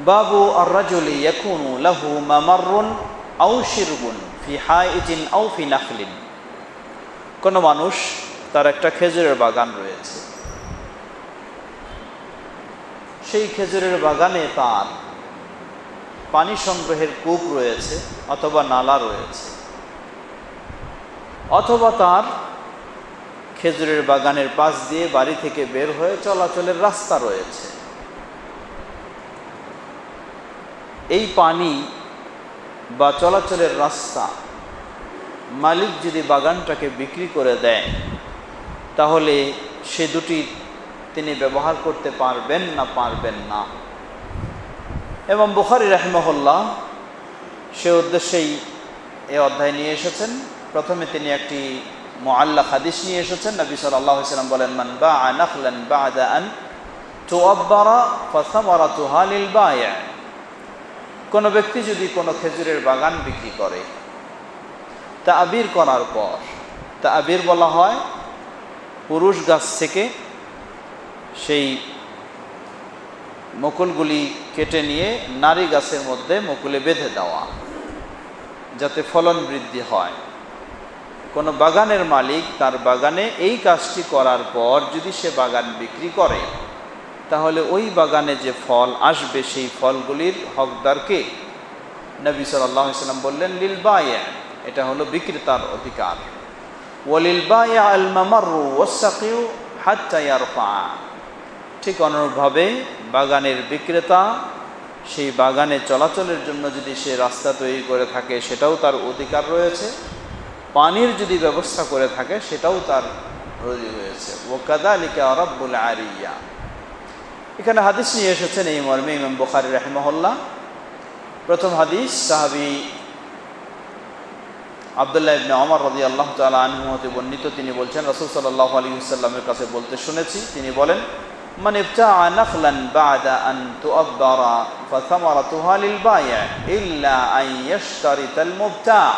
বাবু আর-রাজুলি ইয়াকুনু লাহু মামাররুন আও শিরবুন ফি হাইজিন আও ফি নাখলিন। কোনো মানুষ, তার একটা খেজুরের বাগান রয়েছে, সেই খেজুরের বাগানে তার পানি সংগ্রহের কূপ রয়েছে অথবা নালা রয়েছে, অথবা তার খেজুরের বাগানের পাশ দিয়ে বাড়ি থেকে বের হয়ে চলাচলের রাস্তা রয়েছে। এই পানি বা চলাচলের রাস্তা মালিক যদি বাগানটাকে বিক্রি করে দেয়, তাহলে সে দুটি তিনি ব্যবহার করতে পারবেন না পারবেন না। এবং বুখারী রাহিমাহুল্লাহ সে উদ্দেশ্যেই এ অধ্যায় নিয়ে এসেছেন। প্রথমে তিনি একটি মুআল্লাক হাদিস নিয়ে এসেছেন। নবী সাল্লাল্লাহু আলাইহি ওয়াসাল্লাম বলেন, মান বাআ নাখলান বা'দা আন তুআব্বারা ফাসামারাতুহা লিল বায়ি'। কোনো ব্যক্তি যদি কোনো খেজুরের বাগান বিক্রি করে তাবির করার পর, তাবির বলা হয় পুরুষ গাছ থেকে সেই মুকুলগুলি কেটে নিয়ে নারী গাছের মধ্যে মুকুলে বেঁধে দেওয়া, যাতে ফলন বৃদ্ধি হয়। কোনো বাগানের মালিক তার বাগানে এই কাজটি করার পর যদি সে বাগান বিক্রি করে, তাহলে ওই বাগানে যে ফল আসবে সেই ফলগুলির হকদারকে নবী সাল্লাল্লাহু আলাইহি ওয়াসাল্লাম বললেন লিল বায়ি', এটা হলো বিক্রেতার অধিকার। ওয়ালিল বায়ি' আল মামাররু ওয়াস-সাকিউ হাত্তা ইয়ারফা। ঠিক অনুরূপভাবে বাগানের বিক্রেতা সেই বাগানে চলাচলের জন্য যদি সে রাস্তা তৈরি করে থাকে, সেটাও তার অধিকার রয়েছে। পানির যদি ব্যবস্থা করে থাকে, সেটাও তার অধিকার রয়েছে। ওয়া কাযালিকা রাব্বুল আরিয়া। এখানে হাদিস নিয়ে এসেছেন এই মর্মে ইমাম বুখারী রাহিমাহুল্লাহ। প্রথম হাদিস সাহাবী আব্দুল্লাহ ইবনে ওমর রাদিয়াল্লাহু তাআলা আনহু হতে বর্ণিত। তিনি বলছেন, রাসূল সাল্লাল্লাহু আলাইহি ওয়াসাল্লামের কাছে বলতে শুনেছি, তিনি বলেন, মান ইবতাআ নাখলান বা'দা আন তুআব্বারা ফাসামারাতুহা লিল বায়ি' ইল্লা আন ইয়াশতারিতাল মুবতা'।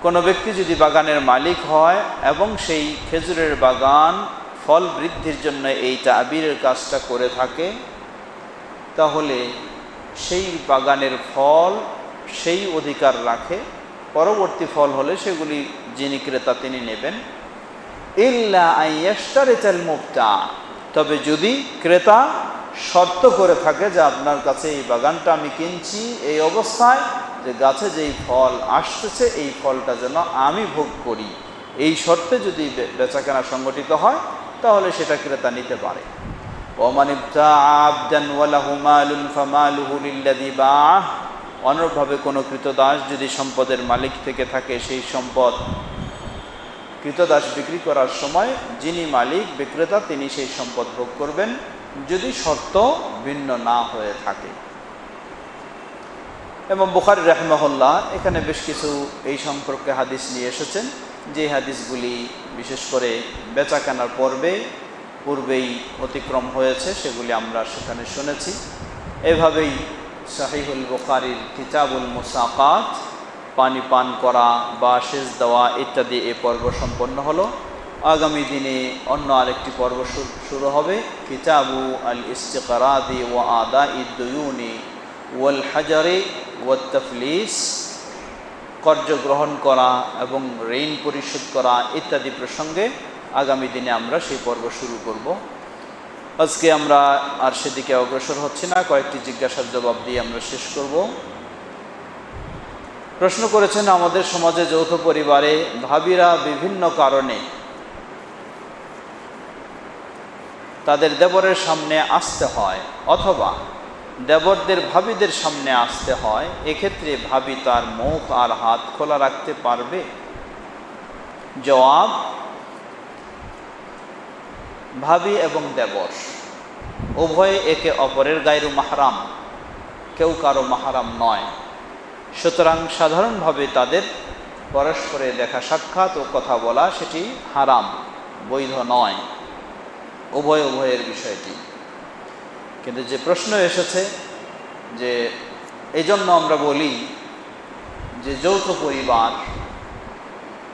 কোনো ব্যক্তি যদি বাগানের মালিক হয় এবং সেই খেজুরের বাগান ফল বৃদ্ধির জন্য এই তাবিরের কাজটা করে থাকে, তাহলে সেই বাগানের ফল সেই অধিকার রাখে, পরবর্তী ফল হলে সেগুলি যিনি ক্রেতা তিনি নেবেন। ইল্লা আন ইয়াশতারিতাল মুবতা', তবে যদি ক্রেতা শর্ত করে থাকে যে আপনার কাছে এই বাগানটা আমি কিনছি এই অবস্থায় যে গাছে যেই ফল আসতেছে এই ফলটা যেন আমি ভোগ করি, এই শর্তে যদি বেচাকেনা সংগঠিত হয়, তাহলে সেটা ক্রেতা নিতে পারে। ওমান ইবতাআ আবদান ওয়া লাহু মালুন ফামালুহু লিল্লাযী বাআহ। অনুরূপভাবে কোনো কৃতদাস যদি সম্পদের মালিক থেকে থাকে, সেই সম্পদ কৃতদাস বিক্রি করার সময় যিনি মালিক বিক্রেতা তিনি সেই সম্পদ ভোগ করবেন, যদি শর্ত ভিন্ন না হয়ে থাকে। এবং বুখারী রাহিমাহুল্লাহ এখানে বেশ কিছু এই সম্পর্কে হাদিস নিয়ে এসেছেন, যে হাদিসগুলি বিশেষ করে বেচাকেনার পূর্বেই অতিক্রম হয়েছে, সেগুলি আমরা সেখানে শুনেছি। এভাবেই সহিহুল বুখারীর কিতাবুল মুসাকাত, পানি পান করা বা সেচ দেওয়া ইত্যাদি এ পর্ব সম্পন্ন হলো। আগামী দিনে অন্য আরেকটি পর্ব শুরু হবে, কিতাবু আল ইস্তিকরাদি ওয়া আদাইদ দুয়ুনি ওয়াল হাজারি ওয়াত তাফলিস, কর্য গ্রহণ করা এবং ঋণ পরিশোধ করা ইত্যাদি প্রসঙ্গে আগামী দিনে আমরা সেই পর্ব শুরু করব। আজকে আমরা আর সেদিকে অগ্রসর হচ্ছি না, কয়েকটি জিজ্ঞাসার জবাব দিয়ে আমরা শেষ করব। প্রশ্ন করেছেন, আমাদের সমাজে যৌথ পরিবারে ভাবিরা বিভিন্ন কারণে তাদের দেবরের সামনে আসতে হয় অথবা দেবরদের ভাবিদের সামনে আসতে হয়, এক্ষেত্রে ভাবি তার মুখ আর হাত খোলা রাখতে পারবে? জবাব, ভাবি এবং দেবর উভয়ে একে অপরের গায়রু মাহরাম, কেউ কারো মাহরাম নয়। সুতরাং সাধারণভাবে তাদের পরস্পরে দেখা সাক্ষাৎ ও কথা বলা সেটি হারাম, বৈধ নয়, উভয়ের বিষয়টি। কিন্তু যে প্রশ্ন এসেছে যে এই জন্য আমরা বলি যে যৌথ পরিবার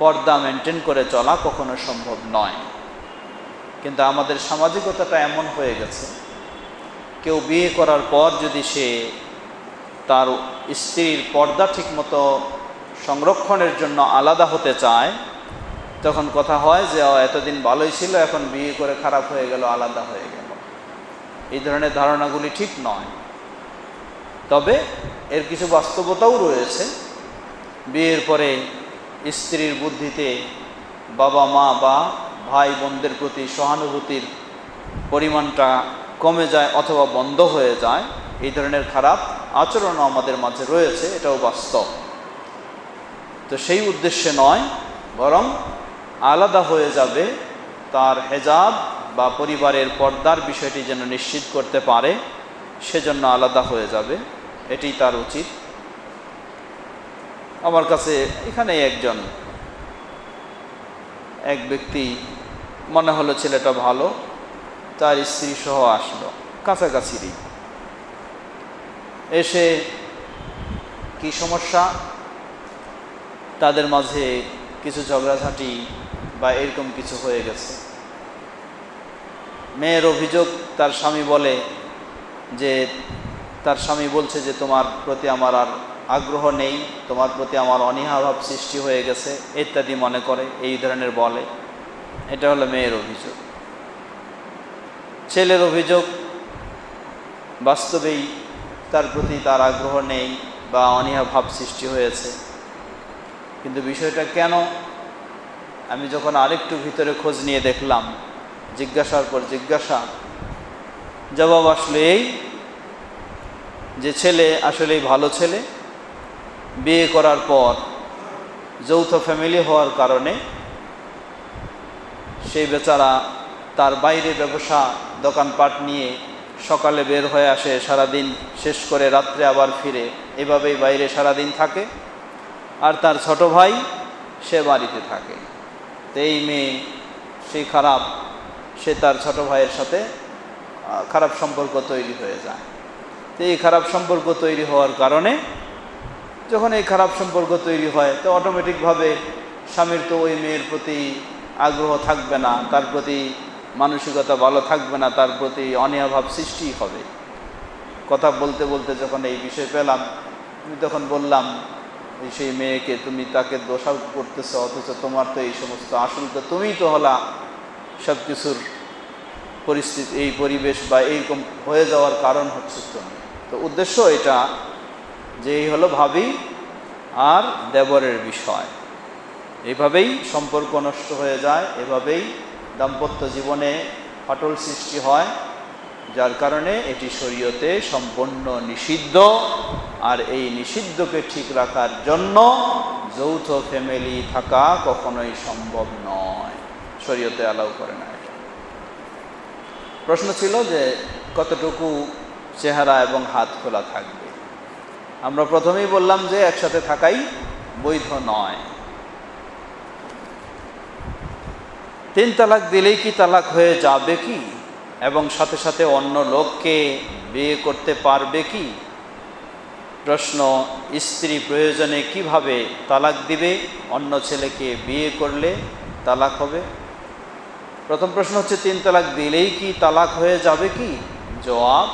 পর্দা মেনটেন করে চলা কখনো সম্ভব নয়, কিন্তু আমাদের সামাজিকতাটা এমন হয়ে গেছে কেউ বিয়ে করার পর যদি সে তার স্ত্রীর পর্দা ঠিকমতো সংরক্ষণের জন্য আলাদা হতে চায়, তখন কথা হয় যে এতদিন ভালোই ছিল, এখন বিয়ে করে খারাপ হয়ে গেল, আলাদা হয়ে গেল। এই ধরনের ধারণাগুলি ঠিক নয়। তবে এর কিছু বাস্তবতাও রয়েছে। বিয়ের পরে স্ত্রীর বুদ্ধিতে বাবা মা বা ভাই বোনদের প্রতি সহানুভূতির পরিমাণটা কমে যায় অথবা বন্ধ হয়ে যায়। এই ধরনের খারাপ আচরণও আমাদের মাঝে রয়েছে, এটাও বাস্তব। তো সেই উদ্দেশ্যে নয়, বরং আলাদা হয়ে যাবে, তার হেজাব বা পরিবারের পর্দার বিষয়টি যেন নিশ্চিত করতে পারে, সেজন্য আলাদা হয়ে যাবে, এটি তার উচিত। আমার কাছে এখানে এক ব্যক্তি মনে হলো ছেলেটা ভালো, তার স্ত্রী সহ আসলো, কাছাকাছিরই। এসে কি সমস্যা, তাদের মাঝে কিছু ঝগড়াঝাঁটি বা এরকম কিছু হয়ে গেছে। মেয়ের অভিযোগ, তার স্বামী বলে যে, তার স্বামী বলছে যে তোমার প্রতি আমার আর আগ্রহ নেই, তোমার প্রতি আমার অনীহাভাব সৃষ্টি হয়ে গেছে ইত্যাদি মনে করে, এই ধরনের বলে। এটা হলো মেয়ের অভিযোগ। ছেলের অভিযোগ, বাস্তবেই তার প্রতি তার আগ্রহ নেই বা অনীহাভাব সৃষ্টি হয়েছে। কিন্তু বিষয়টা কেন, আমি যখন আরেকটু ভিতরে খোঁজ নিয়ে দেখলাম, জিজ্ঞাসার পর জিজ্ঞাসা, জবাব আসলে এই যে ছেলে আসলেই ভালো ছেলে। বিয়ে করার পর যৌথ ফ্যামিলি হওয়ার কারণে সেই বেচারা তার বাইরে ব্যবসা দোকানপাট নিয়ে সকালে বের হয়ে আসে, সারাদিন শেষ করে রাত্রে আবার ফিরে, এভাবেই বাইরে সারাদিন থাকে। আর তার ছোট ভাই সে বাড়িতে থাকে। তো এই মেয়ে সেই খারাপ, সে তার ছোট ভাইয়ের সাথে খারাপ সম্পর্ক তৈরি হয়ে যায়। তো এই খারাপ সম্পর্ক তৈরি হওয়ার কারণে, যখন এই খারাপ সম্পর্ক তৈরি হয়, তো অটোমেটিকভাবে স্বামীর তো ওই মেয়ের প্রতি আগ্রহ থাকবে না, তার প্রতি মানসিকতা ভালো থাকবে না, তার প্রতি অনীহাভাব সৃষ্টি হবে। কথা বলতে বলতে যখন এই বিষয় পেলাম, আমি তখন বললাম, সেই মেয়েকে তুমি তাকে দোষারোপ করতেছ, অথচ তোমার তো এই সমস্ত, আসল তো তুমিই তো হলা সব কিছুর পরিস্থিতি, এই পরিবেশ বা এইরকম হয়ে যাওয়ার কারণ হচ্ছে তুমি। তো উদ্দেশ্য এটা যে এই হলো ভাবি আর দেবরের বিষয়। এভাবেই সম্পর্ক নষ্ট হয়ে যায়, এভাবেই দাম্পত্য জীবনে ফাটল সৃষ্টি হয়, যার কারণে এটি শরীয়তে সম্পূর্ণ নিষিদ্ধ। আর এই নিষিদ্ধকে ঠিক রাখার জন্য যৌথ ফ্যামিলি থাকা কখনোই সম্ভব নয়, শরীয়তে অ্যালাউ করে না এটা। প্রশ্ন ছিল যে কতটুকু চেহারা এবং হাত খোলা থাকবে। আমরা প্রথমেই বললাম যে একসাথে থাকাই বৈধ নয়। 3 তালাক দিলেই কি তালাক হয়ে যাবে কি, এবং সাথে সাথে অন্য লোককে বিয়ে করতে পারবে কি? প্রশ্ন, স্ত্রী প্রয়োজনে কিভাবে তালাক দিবে, অন্য ছেলেকে বিয়ে করলে তালাক হবে? প্রথম প্রশ্ন হচ্ছে 3 তালাক দিলেই কি তালাক হয়ে যাবে কি? জবাব,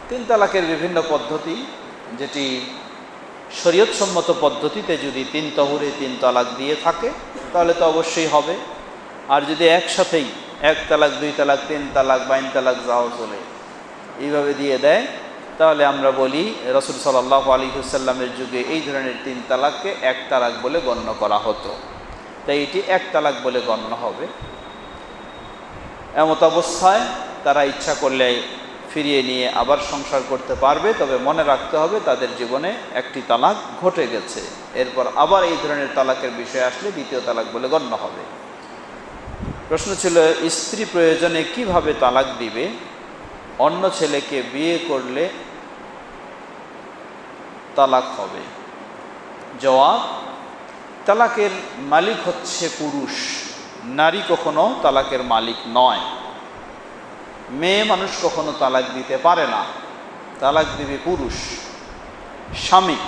3 তালাকের বিভিন্ন পদ্ধতি, যেটি শরীয়তসম্মত পদ্ধতিতে যদি 3 তহুরে 3 তালাক দিয়ে থাকে তাহলে তো অবশ্যই হবে। আর যদি একসাথেই 1 তালাক 2 তালাক 3 তালাক 22 তালাক যাও চলে এইভাবে দিয়ে দেয়, তাহলে আমরা বলি রাসূল সাল্লাল্লাহু আলাইহি ওয়াসাল্লামের যুগে এই ধরনের 3 তালাককে 1 তালাক বলে গণ্য করা হতো, তাই এটি 1 তালাক বলে গণ্য হবে। এমত অবস্থায় তারা ইচ্ছা করলে ফিরিয়ে নিয়ে আবার সংসার করতে পারবে, তবে মনে রাখতে হবে তাদের জীবনে 1টি তালাক ঘটে গেছে, এরপর আবার এই ধরনের তালাকের বিষয় আসলে 2য় তালাক বলে গণ্য হবে। প্রশ্ন ছিল, স্ত্রী প্রয়োজনে কিভাবে তালাক দিবে, অন্য ছেলেকে বিয়ে করলে তালাক হবে? জবাব, তালাকের মালিক হচ্ছে পুরুষ, নারী কখনো তালাকের মালিক নয়। মেয়ে মানুষ কখনো তালাক দিতে পারে না, তালাক দিবে পুরুষ, স্বামী।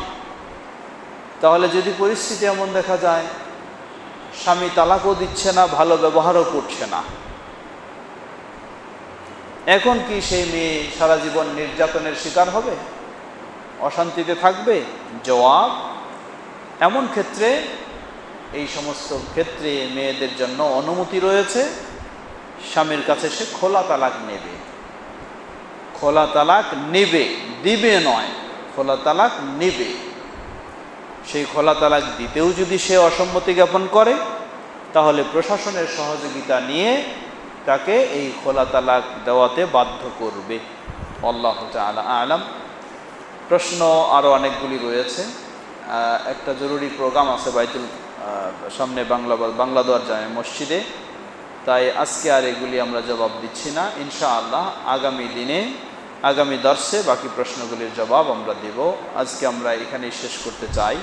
তাহলে যদি পরিস্থিতি এমন দেখা যায় স্বামী তালাকও দিচ্ছে না, ভালো ব্যবহারও করছে না, এখন কি সেই মেয়ে সারা জীবন নির্যাতনের শিকার হবে, অশান্তিতে থাকবে? জবাব, এমন ক্ষেত্রে এই সমস্ত ক্ষেত্রে মেয়েদের জন্য অনুমতি রয়েছে, স্বামীর কাছে সে খোলা তালাক নেবে। খোলা তালাক নেবে, দিবে নয়, খোলা তালাক নেবে। সেই খোলা তালাক দিতেও যদি সে অসম্মতি জ্ঞাপন করে, তাহলে প্রশাসনের সহযোগিতা নিয়ে তাকে এই খোলা তালাক দেওয়াতে বাধ্য করবে। আল্লাহু তাআলা আ'লাম। প্রশ্ন আরও অনেকগুলি রয়েছে। একটা জরুরি প্রোগ্রাম আছে বাইতুল সামনে বাংলাদেশ জামে মসজিদে, তাই আজকে আর এগুলি আমরা জবাব দিচ্ছি না। ইনশাআল্লাহ আগামী দিনে, আগামী দর্শে বাকি প্রশ্নগুলির জবাব আমরা দেব। আজকে আমরা এখানেই শেষ করতে চাই।